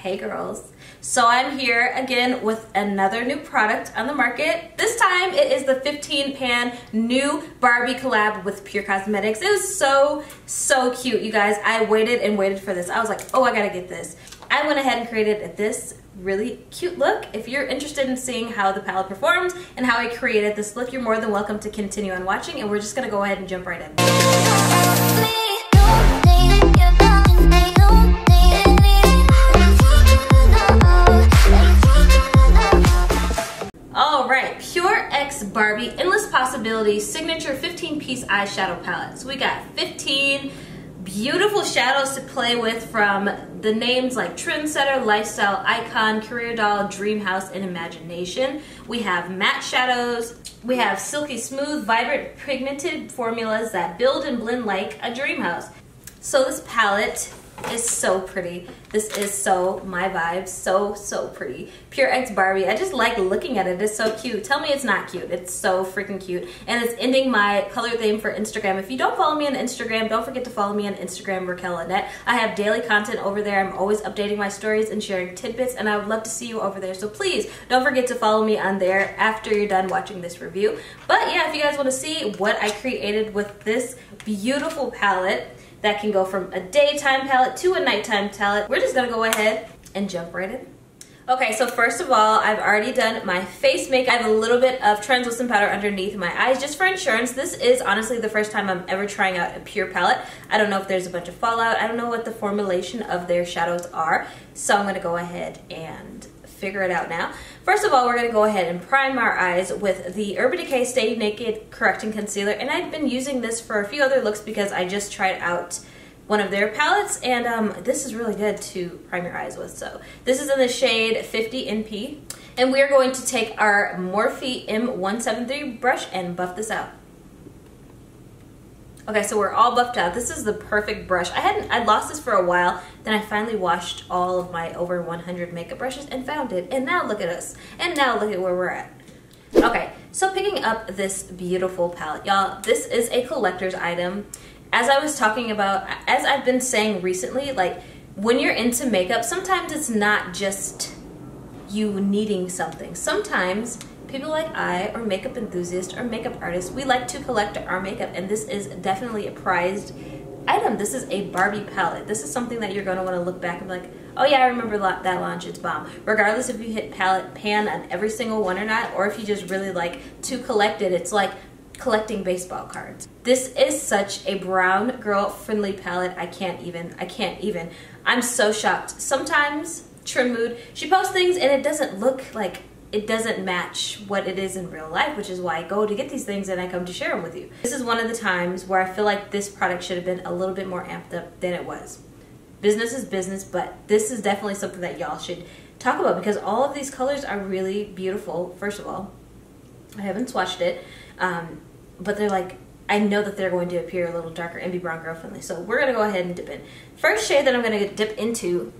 Hey girls. So I'm here again with another new product on the market. This time it is the 15 pan new Barbie collab with Pure Cosmetics. It was so cute, you guys. I waited and waited for this. I was like, oh, I gotta get this. I went ahead and created this really cute look. If you're interested in seeing how the palette performs and how I created this look, you're more than welcome to continue on watching, and we're just gonna go ahead and jump right in. Alright, Pure X Barbie Endless Possibilities Signature 15-piece eyeshadow palette. So we got 15 beautiful shadows to play with from the names like Trendsetter, Lifestyle Icon, Career Doll, Dream House, and Imagination. We have matte shadows. We have silky smooth, vibrant, pigmented formulas that build and blend like a dream house. So this palette is so pretty. This is so my vibe. So pretty. Pure X Barbie. I just like looking at it. It's so cute. Tell me it's not cute. It's so freaking cute. And it's ending my color theme for Instagram. If you don't follow me on Instagram, don't forget to follow me on Instagram, Raquelle Lynnette. I have daily content over there. I'm always updating my stories and sharing tidbits, and I would love to see you over there. So please don't forget to follow me on there after you're done watching this review. But yeah, if you guys want to see what I created with this beautiful palette, that can go from a daytime palette to a nighttime palette, we're just gonna go ahead and jump right in. Okay, so first of all, I've already done my face makeup. I have a little bit of translucent powder underneath my eyes just for insurance. This is honestly the first time I'm ever trying out a Pure palette. I don't know if there's a bunch of fallout. I don't know what the formulation of their shadows are. So I'm gonna go ahead and figure it out now. First of all, we're going to go ahead and prime our eyes with the Urban Decay Stay Naked Correcting Concealer, and I've been using this for a few other looks because I just tried out one of their palettes, and this is really good to prime your eyes with. So this is in the shade 50 NP, and we are going to take our Morphe M173 brush and buff this out. Okay, so we're all buffed out. This is the perfect brush. I lost this for a while, then I finally washed all of my over 100 makeup brushes and found it, and now look at us. And now look at where we're at. Okay, so picking up this beautiful palette, y'all, this is a collector's item. As I was talking about, as I've been saying recently, like when you're into makeup, sometimes it's not just you needing something. Sometimes people like I, or makeup enthusiasts, or makeup artists, we like to collect our makeup, and this is definitely a prized item. This is a Barbie palette. This is something that you're going to want to look back and be like, oh yeah, I remember that launch, it's bomb. Regardless if you hit palette pan on every single one or not, or if you just really like to collect it, it's like collecting baseball cards. This is such a brown girl friendly palette. I can't even. I'm so shocked. Sometimes Trim Mood, she posts things and it doesn't look like, it doesn't match what it is in real life, which is why I go to get these things and I come to share them with you. This is one of the times where I feel like this product should have been a little bit more amped up than it was. Business is business, but this is definitely something that y'all should talk about because all of these colors are really beautiful. First of all, I haven't swatched it, but they're like, I know that they're going to appear a little darker and be brown girl friendly. So we're gonna go ahead and dip in. First shade that I'm gonna dip into,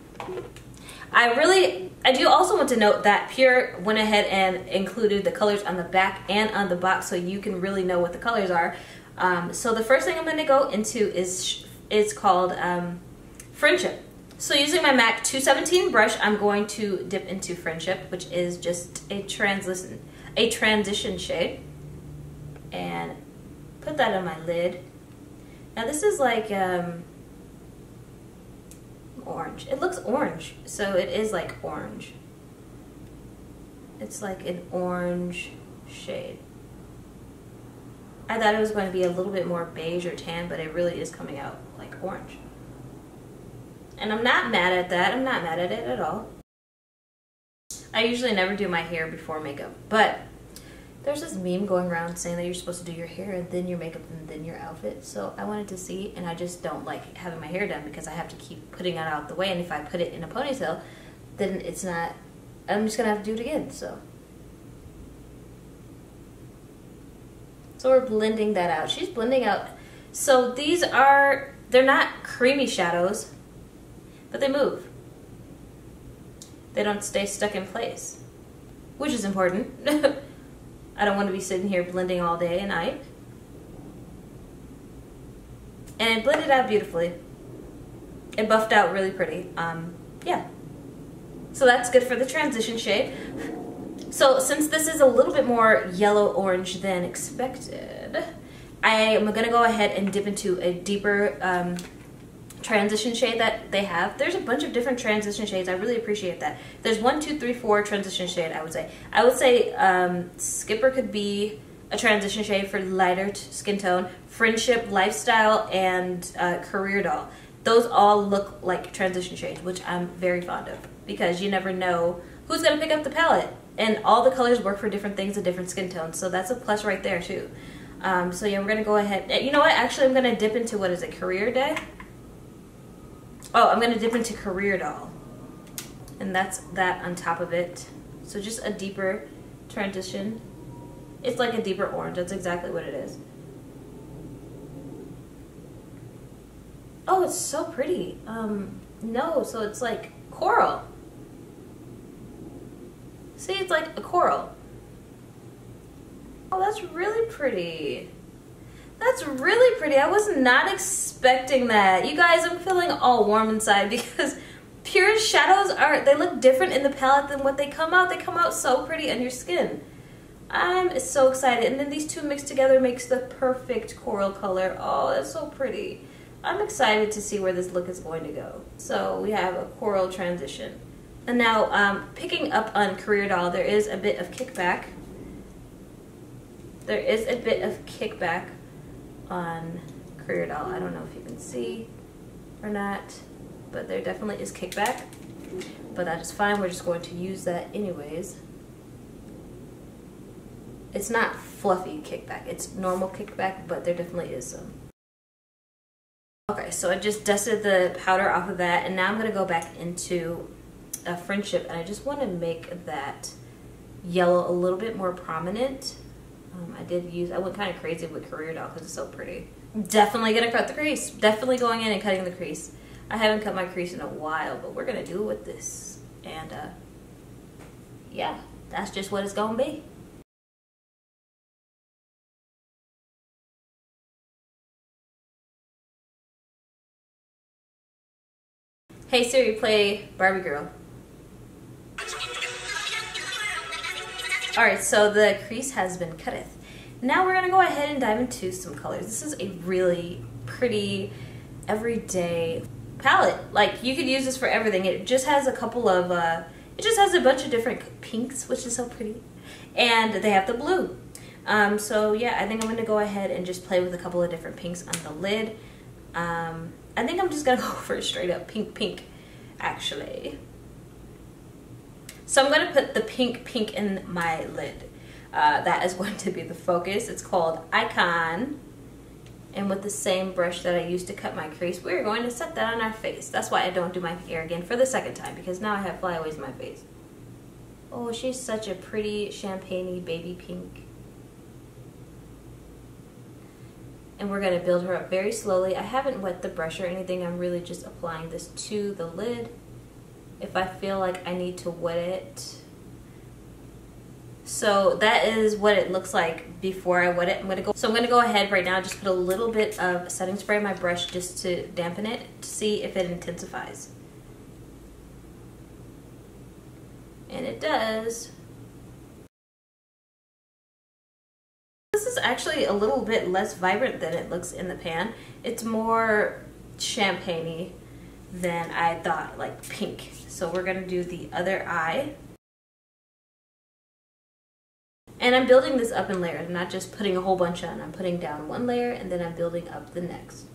I do also want to note that Pure went ahead and included the colors on the back and on the box so you can really know what the colors are. So the first thing I'm going to go into is called Friendship. So using my MAC 217 brush, I'm going to dip into Friendship, which is just a transition shade, and put that on my lid. Now this is like orange. It looks orange, so it is like orange. It's like an orange shade. I thought it was going to be a little bit more beige or tan, but it really is coming out like orange. And I'm not mad at that. I'm not mad at it at all. I usually never do my hair before makeup, but there's this meme going around saying that you're supposed to do your hair and then your makeup and then your outfit. So I wanted to see, and I just don't like having my hair done because I have to keep putting it out the way. And if I put it in a ponytail, then it's not, I'm just gonna have to do it again, so. So we're blending that out. She's blending out. So these are, they're not creamy shadows, but they move. They don't stay stuck in place, which is important. I don't want to be sitting here blending all day and night. And it blended out beautifully. It buffed out really pretty. Yeah. So that's good for the transition shade. So since this is a little bit more yellow-orange than expected, I am going to go ahead and dip into a deeper transition shade that they have. There's a bunch of different transition shades. I really appreciate that. There's 1, 2, 3, 4 transition shade, I would say. I would say Skipper could be a transition shade for lighter skin tone. Friendship, Lifestyle, and Career Doll. Those all look like transition shades, which I'm very fond of because you never know who's going to pick up the palette. And all the colors work for different things and different skin tones, so that's a plus right there too. So yeah, we're going to go ahead. You know what? Actually, I'm going to dip into, what is it, Career Day? Oh, I'm going to dip into Career Doll. And that's that on top of it. So just a deeper transition. It's like a deeper orange. That's exactly what it is. Oh, it's so pretty. No, so it's like coral. See, it's like a coral. Oh, that's really pretty. That's really pretty. I was not expecting that. You guys, I'm feeling all warm inside because pure shadows they look different in the palette than what they come out. They come out so pretty on your skin. I'm so excited. And then these two mixed together makes the perfect coral color. Oh, that's so pretty. I'm excited to see where this look is going to go. So we have a coral transition. And now picking up on Career Doll, there is a bit of kickback. There is a bit of kickback on Career Doll. I don't know if you can see or not, but there definitely is kickback. But that is fine. We're just going to use that anyways. It's not fluffy kickback. It's normal kickback, but there definitely is some. Okay, so I just dusted the powder off of that, and now I'm going to go back into a Friendship, and I just want to make that yellow a little bit more prominent. I went kind of crazy with Career Doll because it's so pretty. Definitely going to cut the crease. Definitely going in and cutting the crease. I haven't cut my crease in a while, but we're going to do it with this. And yeah, that's just what it's going to be. Hey Siri, play Barbie Girl. Alright, so the crease has been cutteth. Now we're going to go ahead and dive into some colors. This is a really pretty, everyday palette. Like, you could use this for everything. It just has a couple of, it just has a bunch of different pinks, which is so pretty. And they have the blue. So yeah, I think I'm going to go ahead and just play with a couple of different pinks on the lid. I think I'm just going to go for a straight up pink, actually. So I'm going to put the pink in my lid. That is going to be the focus. It's called Icon. And with the same brush that I used to cut my crease, we're going to set that on our face. That's why I don't do my hair again for the second time, because now I have flyaways in my face. Oh, she's such a pretty champagne-y baby pink. And we're going to build her up very slowly. I haven't wet the brush or anything. I'm really just applying this to the lid. If I feel like I need to wet it. So that is what it looks like before I wet it. I'm going to go ahead right now, just put a little bit of setting spray on my brush just to dampen it, to see if it intensifies. And it does. This is actually a little bit less vibrant than it looks in the pan. It's more champagne-y than I thought, like pink. So we're going to do the other eye. And I'm building this up in layers. I'm not just putting a whole bunch on. I'm putting down one layer and then I'm building up the next.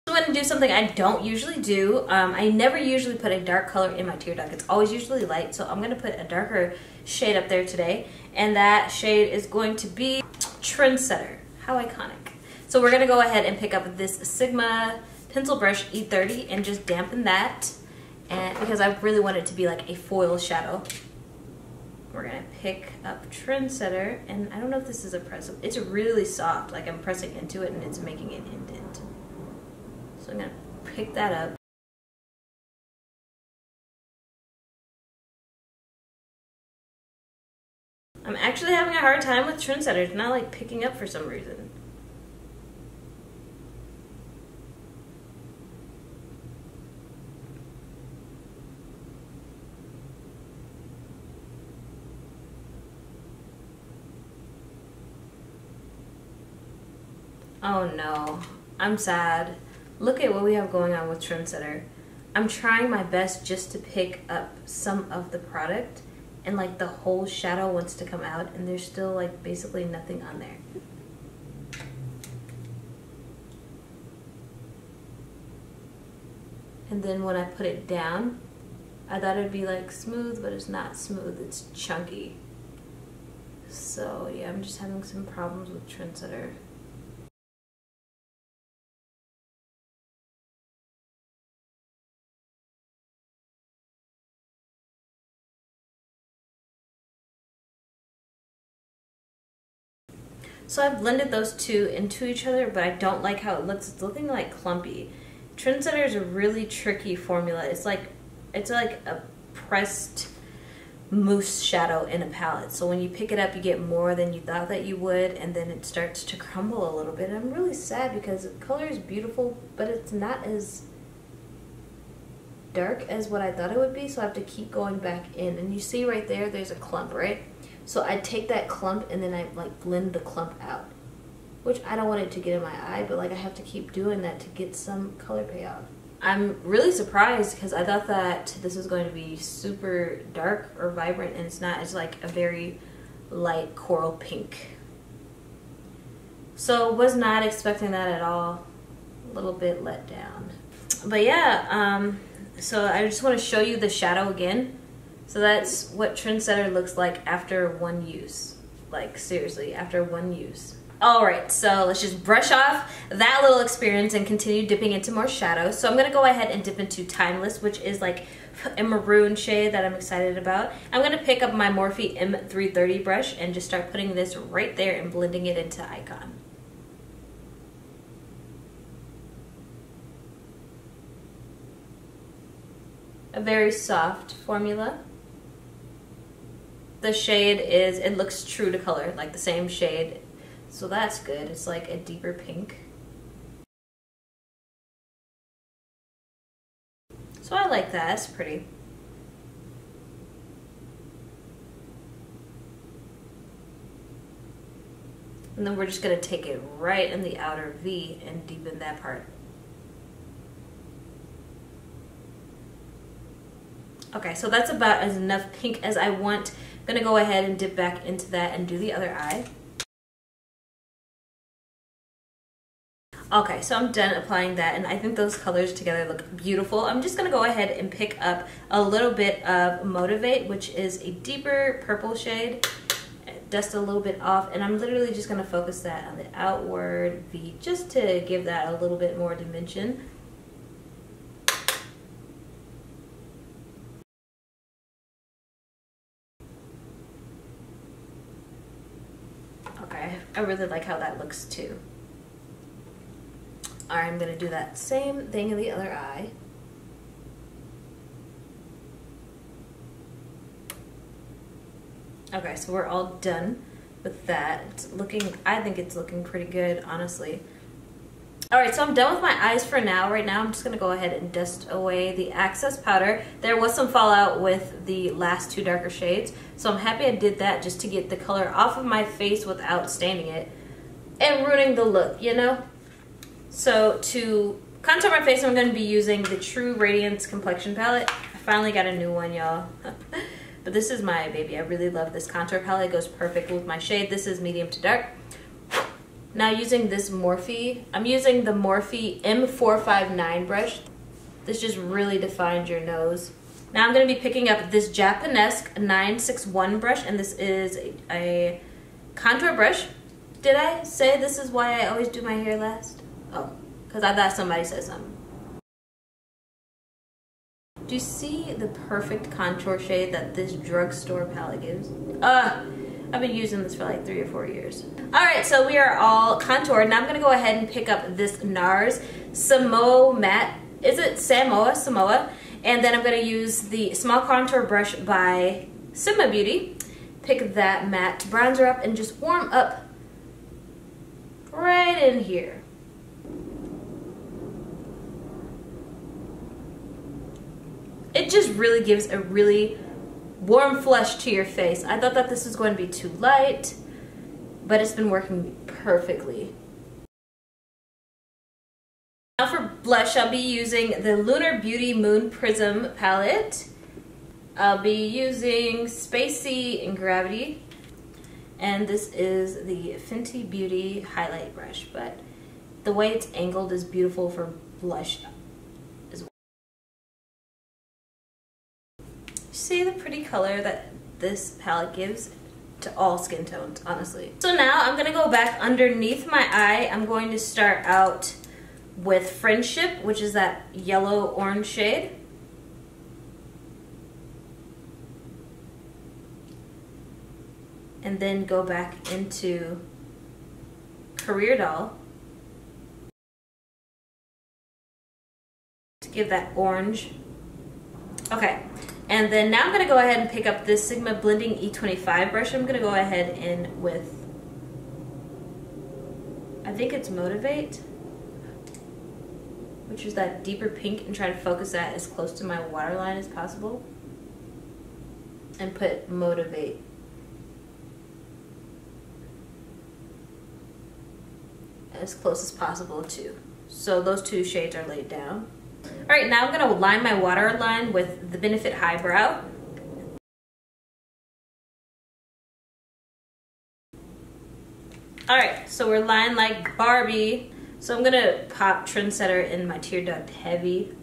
I'm going to do something I don't usually do. I never usually put a dark color in my tear duct. It's always usually light, so I'm going to put a darker shade up there today. And that shade is going to be Trendsetter. How iconic. So we're going to go ahead and pick up this Sigma pencil brush E30 and just dampen that. And because I really want it to be like a foil shadow. We're going to pick up Trendsetter, and I don't know if this is a press. It's really soft, like I'm pressing into it and it's making an indent. So I'm going to pick that up. I'm actually having a hard time with Trendsetter. It's not like picking up for some reason. Oh no, I'm sad. Look at what we have going on with Trendsetter. I'm trying my best just to pick up some of the product, and like the whole shadow wants to come out, and there's still like basically nothing on there. And then when I put it down, I thought it'd be like smooth, but it's not smooth, it's chunky. So yeah, I'm just having some problems with Trendsetter. So I've blended those two into each other, but I don't like how it looks. It's looking like clumpy. Trendsetter is a really tricky formula. It's like a pressed mousse shadow in a palette. So when you pick it up, you get more than you thought that you would, and then it starts to crumble a little bit. I'm really sad because the color is beautiful, but it's not as dark as what I thought it would be, so I have to keep going back in. And you see right there, there's a clump, right? So I take that clump and then I like blend the clump out, which I don't want it to get in my eye, but like I have to keep doing that to get some color payoff. I'm really surprised because I thought that this was going to be super dark or vibrant, and it's not. It's like a very light coral pink. So was not expecting that at all. A little bit let down. But yeah, so I just want to show you the shadow again. So that's what Trendsetter looks like after one use. Like seriously, after one use. Alright, so let's just brush off that little experience and continue dipping into more shadows. So I'm going to go ahead and dip into Timeless, which is like a maroon shade that I'm excited about. I'm going to pick up my Morphe M330 brush and just start putting this right there and blending it into Icon. A very soft formula. The shade is, it looks true to color, like the same shade. So that's good. It's like a deeper pink. So I like that. It's pretty. And then we're just going to take it right in the outer V and deepen that part. Okay, so that's about as enough pink as I want. I'm going to go ahead and dip back into that and do the other eye. Okay, so I'm done applying that, and I think those colors together look beautiful. I'm just going to go ahead and pick up a little bit of Motivate, which is a deeper purple shade. Dust a little bit off, and I'm literally just going to focus that on the outward V just to give that a little bit more dimension. Okay, I really like how that looks too. Alright, I'm going to do that same thing in the other eye. Okay, so we're all done with that. It's looking, I think it's looking pretty good, honestly. Alright, so I'm done with my eyes for now. Right now I'm just going to go ahead and dust away the Access powder. There was some fallout with the last two darker shades, so I'm happy I did that just to get the color off of my face without staining it and ruining the look, you know? So to contour my face, I'm going to be using the True Radiance Complexion Palette. I finally got a new one, y'all. But this is my baby. I really love this contour palette. It goes perfect with my shade. This is medium to dark. Now using this Morphe, I'm using the Morphe M459 brush. This just really defines your nose. Now I'm going to be picking up this Japanesque 961 brush, and this is a contour brush. Did I say this is why I always do my hair last? Oh, because I thought somebody said something. Do you see the perfect contour shade that this drugstore palette gives? I've been using this for like 3 or 4 years. Alright, so we are all contoured. Now I'm going to go ahead and pick up this NARS Samoa Matte. Is it Samoa? Samoa. And then I'm going to use the small contour brush by Sigma Beauty. Pick that matte bronzer up and just warm up right in here. It just really gives a really warm flush to your face. I thought that this was going to be too light, but it's been working perfectly. blush, I'll be using the Lunar Beauty Moon Prism palette. I'll be using Spacey and Gravity. And this is the Fenty Beauty highlight brush, but the way it's angled is beautiful for blush as well. See the pretty color that this palette gives to all skin tones, honestly. So now I'm gonna go back underneath my eye. I'm going to start out with Friendship, which is that yellow orange shade. And then go back into Career Doll to give that orange. Okay, and then now I'm going to go ahead and pick up this Sigma Blending E25 brush. I'm going to go ahead and with, I think it's Motivate, which is that deeper pink, and try to focus that as close to my waterline as possible. And put Motivate. As close as possible too. So those two shades are laid down. Alright, now I'm going to line my waterline with the Benefit Highbrow. Alright, so we're lined like Barbie. So I'm going to pop Trendsetter in my Tear Duct Heavy.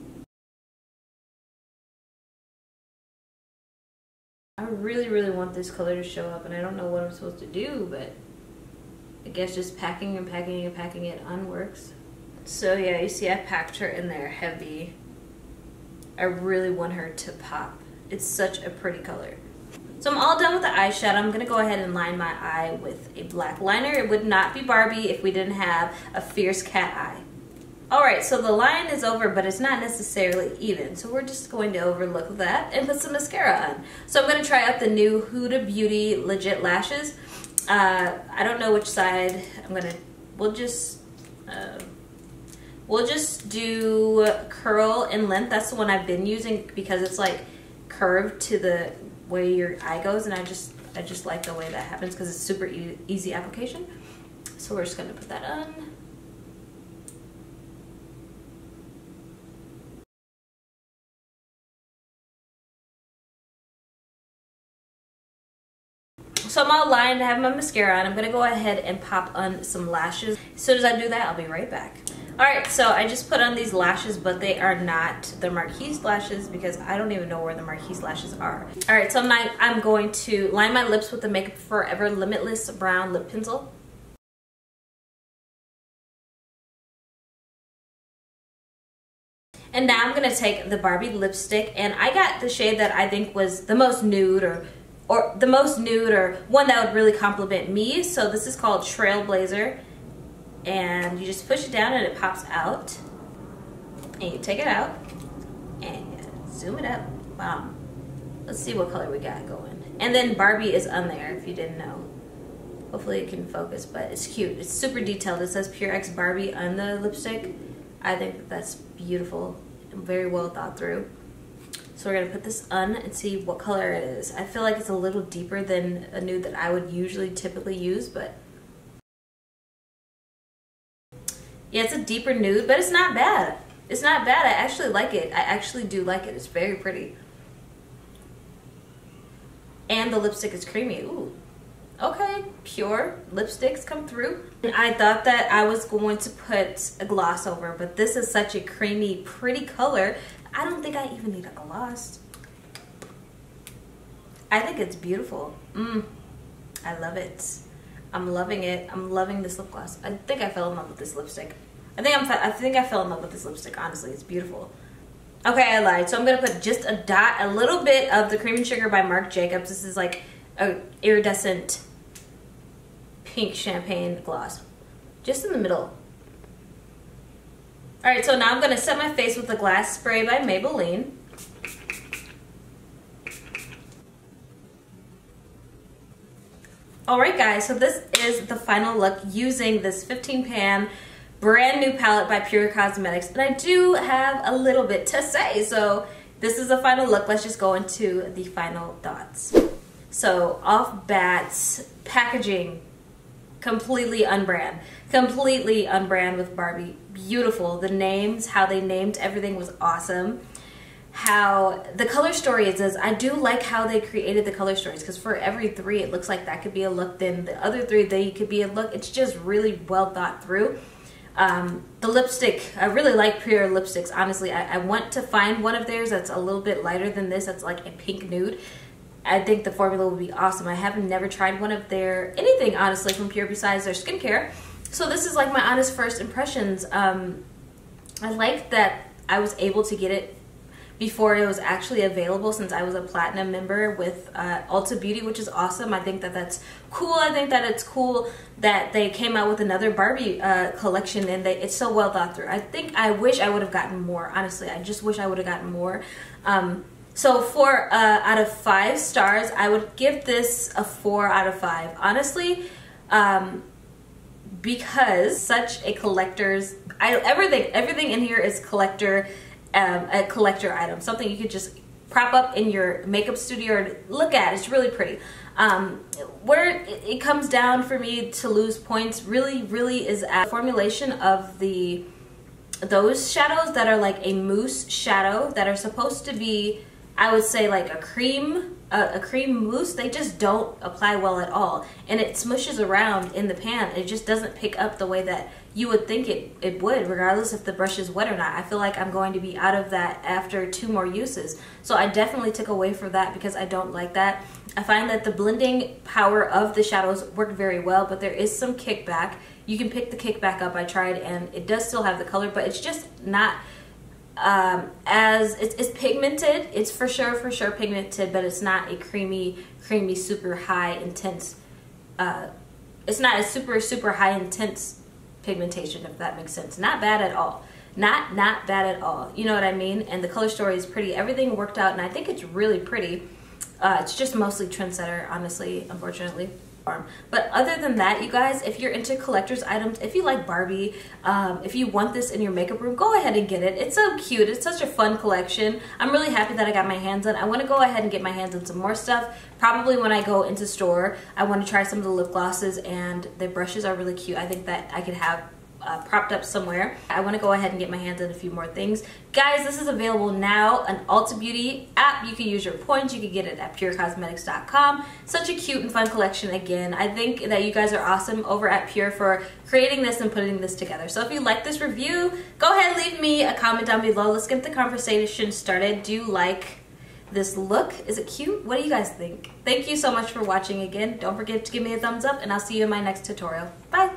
I really want this color to show up, and I don't know what I'm supposed to do, but I guess just packing and packing and packing it on works. So yeah, you see I packed her in there heavy. I really want her to pop. It's such a pretty color. So I'm all done with the eyeshadow. I'm gonna go ahead and line my eye with a black liner. It would not be Barbie if we didn't have a fierce cat eye. Alright, so the line is over, but it's not necessarily even. So we're just going to overlook that and put some mascara on. So I'm gonna try out the new Huda Beauty Legit Lashes. I don't know which side we'll just do curl and length. That's the one I've been using because it's like curved to the way your eye goes, and I just like the way that happens because it's super easy application. So we're just gonna put that on. So I'm all lined, I have my mascara on. I'm gonna go ahead and pop on some lashes. As soon as I do that, I'll be right back. Alright, so I just put on these lashes, but they are not the Marquise lashes because I don't even know where the Marquise lashes are. Alright, so I'm going to line my lips with the Makeup Forever Limitless Brown Lip Pencil. And now I'm gonna take the Barbie lipstick, and I got the shade that I think was the most nude or one that would really compliment me. So this is called Trailblazer, and you just push it down and it pops out, and you take it out and zoom it up. Wow, let's see what color we got going. And then Barbie is on there if you didn't know. Hopefully it can focus, but it's cute. It's super detailed. It says Pure X Barbie on the lipstick. I think that's beautiful and very well thought through. So we're going to put this on and see what color it is. I feel like it's a little deeper than a nude that I would usually typically use, but yeah, it's a deeper nude, but it's not bad. It's not bad. I actually like it. I actually do like it. It's very pretty. And the lipstick is creamy. Ooh. Okay, pure lipsticks come through. And I thought that I was going to put a gloss over, but this is such a creamy, pretty color. I don't think I even need a gloss. I think it's beautiful. I love it. I'm loving it. I'm loving this lip gloss. I think I fell in love with this lipstick. I think I fell in love with this lipstick. Honestly, it's beautiful. Okay, I lied. So I'm gonna put just a dot, a little bit of the Cream and Sugar by Marc Jacobs. This is like a iridescent pink champagne gloss, just in the middle. All right, so now I'm gonna set my face with the Glass Spray by Maybelline. All right, guys, so this is the final look using this 15 pan brand new palette by Pure Cosmetics, and I do have a little bit to say. So this is the final look. Let's just go into the final thoughts. So off bats, packaging, completely unbrand. Completely unbrand with Barbie. Beautiful. The names, how they named everything was awesome. How the color story is, I do like how they created the color stories, because for every 3 it looks like that could be a look, then the other 3 they could be a look. It's just really well thought through. The lipstick, I really like Pure lipsticks, honestly. I want to find one of theirs that's a little bit lighter than this, that's like a pink nude. I think the formula would be awesome. I have never tried one of their anything, honestly, from Pure besides their skincare. So this is like my honest first impressions. I like that I was able to get it before it was actually available, since I was a platinum member with Ulta Beauty, which is awesome. I think that that's cool. I think that it's cool that they came out with another Barbie collection, and it's so well thought through. I wish I would have gotten more, honestly. I just wish I would have gotten more. So 4 out of 5 stars, I would give this a 4 out of 5. Honestly, because such a collector's item, everything in here is a collector item, something you could just prop up in your makeup studio or look at. It's really pretty. Where it comes down for me to lose points really is at formulation of those shadows that are like a mousse shadow that are supposed to be, I would say, like a cream mousse. They just don't apply well at all, and it smushes around in the pan. It just doesn't pick up the way that you would think it would, regardless if the brush is wet or not. I feel like I'm going to be out of that after 2 more uses. So I definitely took away from that because I don't like that. I find that the blending power of the shadows worked very well, but there is some kickback. You can pick the kickback up. I tried, and it does still have the color, but it's just not it's pigmented. It's for sure pigmented, but it's not a creamy super high intense it's not a super high intense pigmentation, if that makes sense. Not bad at all. Not bad at all. You know what I mean? And the color story is pretty. Everything worked out, and I think it's really pretty. It's just mostly Trendsetter, honestly, unfortunately. But other than that, you guys, if you're into collector's items, if you like Barbie, if you want this in your makeup room, go ahead and get it. It's so cute. It's such a fun collection. I'm really happy that I got my hands on. I want to go ahead and get my hands on some more stuff. Probably when I go into store, I want to try some of the lip glosses, and the brushes are really cute. I think that I could have propped up somewhere. I want to go ahead and get my hands on a few more things. Guys, this is available now on Ulta Beauty app. You can use your points. You can get it at purecosmetics.com. Such a cute and fun collection. Again, I think that you guys are awesome over at Pure for creating this and putting this together. So if you like this review, go ahead and leave me a comment down below. Let's get the conversation started. Do you like this look? Is it cute? What do you guys think? Thank you so much for watching again. Don't forget to give me a thumbs up, and I'll see you in my next tutorial. Bye!